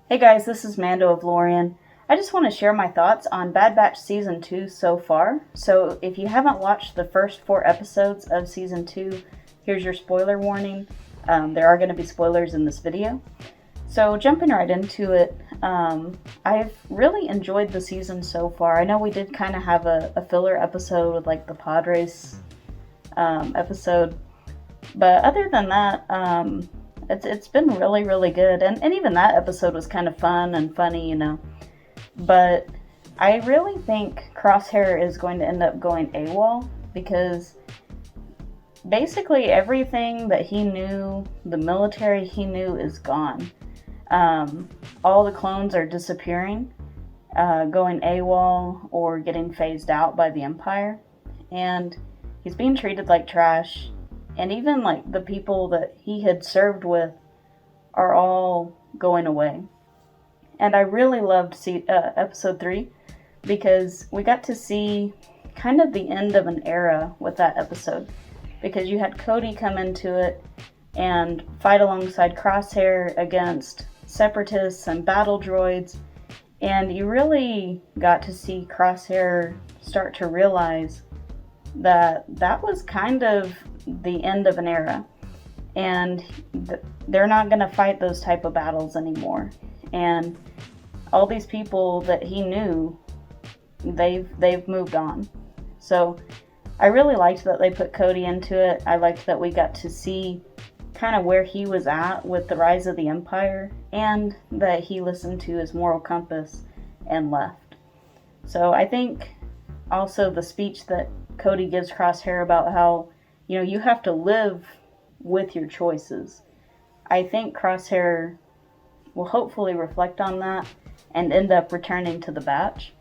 Hey guys, this is Mando of Lorien. I just want to share my thoughts on Bad Batch Season 2 so far. So, if you haven't watched the first 4 episodes of Season 2, here's your spoiler warning. There are going to be spoilers in this video. So, jumping right into it, I've really enjoyed the season so far. I know we did kind of have a filler episode with like the pod race episode, but other than that, it's been really, really good. And even that episode was kind of fun and funny. But I really think Crosshair is going to end up going AWOL because basically everything that he knew, the military he knew, is gone. All the clones are disappearing, going AWOL or getting phased out by the Empire. And he's being treated like trash. And even like the people that he had served with are all going away. And I really loved episode 3 because we got to see kind of the end of an era with that episode. Because you had Cody come into it and fight alongside Crosshair against separatists and battle droids. And you really got to see Crosshair start to realize that was kind of the end of an era, and they're not going to fight those type of battles anymore. And all these people that he knew, they've moved on. So I really liked that they put Cody into it. I liked that we got to see kind of where he was at with the rise of the Empire, and that he listened to his moral compass and left. So I think also the speech that Cody gives Crosshair about how, you have to live with your choices. I think Crosshair will hopefully reflect on that and end up returning to the Batch.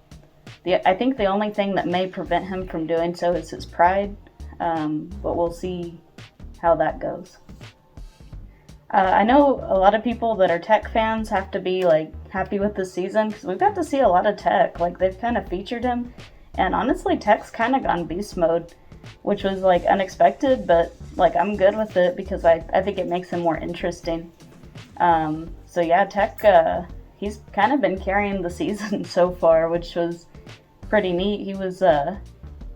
I think the only thing that may prevent him from doing so is his pride, but we'll see how that goes. I know a lot of people that are Tech fans have to be happy with this season because we've got to see a lot of Tech. They've kind of featured him, and honestly, Tech's kind of gone beast mode, which was unexpected, but I'm good with it because I think it makes him more interesting. So yeah, Tech, he's kind of been carrying the season so far, which was pretty neat. He was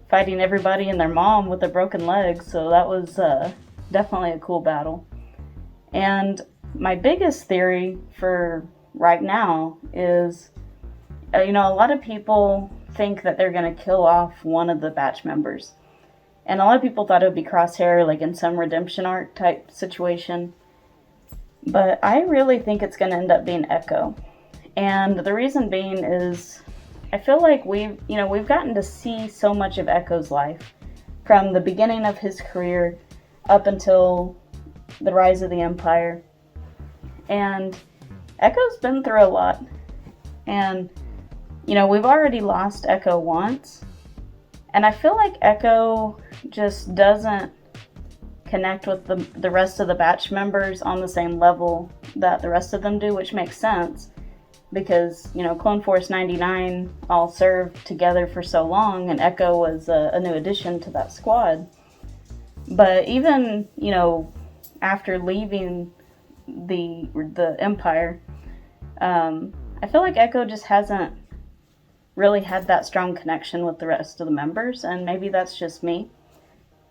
fighting everybody and their mom with a broken leg, so that was definitely a cool battle. And my biggest theory for right now is, a lot of people think that they're going to kill off one of the Batch members. And a lot of people thought it would be Crosshair, in some redemption arc type situation. But I really think it's going to end up being Echo. And the reason being is I feel like we've gotten to see so much of Echo's life from the beginning of his career up until the rise of the Empire. And Echo's been through a lot. And, we've already lost Echo once. And I feel like Echo just doesn't connect with the rest of the Batch members on the same level that the rest of them do, which makes sense because, Clone Force 99 all served together for so long, and Echo was a new addition to that squad. But even, after leaving the Empire, I feel like Echo just hasn't really had that strong connection with the rest of the members, and maybe that's just me.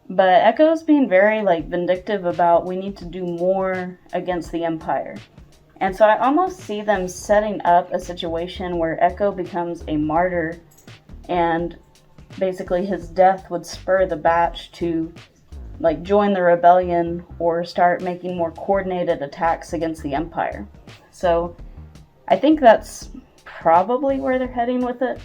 But Echo's being very vindictive about we need to do more against the Empire. And so I almost see them setting up a situation where Echo becomes a martyr, and basically his death would spur the Batch to join the rebellion or start making more coordinated attacks against the Empire. So I think that's probably where they're heading with it.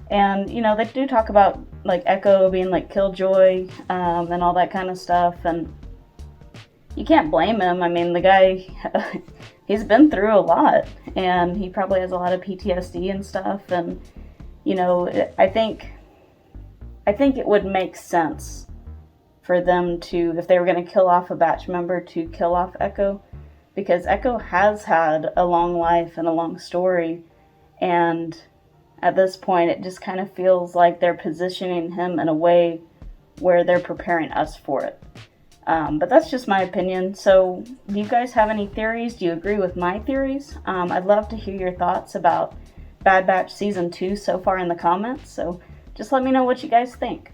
And they do talk about Echo being Killjoy and all that kind of stuff, and you can't blame him. I mean, the guy he's been through a lot, and he probably has a lot of PTSD and stuff, and I think it would make sense for them to, if they were going to kill off a Batch member, to kill off Echo, because Echo has had a long life and a long story, and at this point it just kind of feels like they're positioning him in a way where they're preparing us for it. But that's just my opinion. So, do you guys have any theories? Do you agree with my theories? I'd love to hear your thoughts about Bad Batch Season 2 so far in the comments. So, just let me know what you guys think.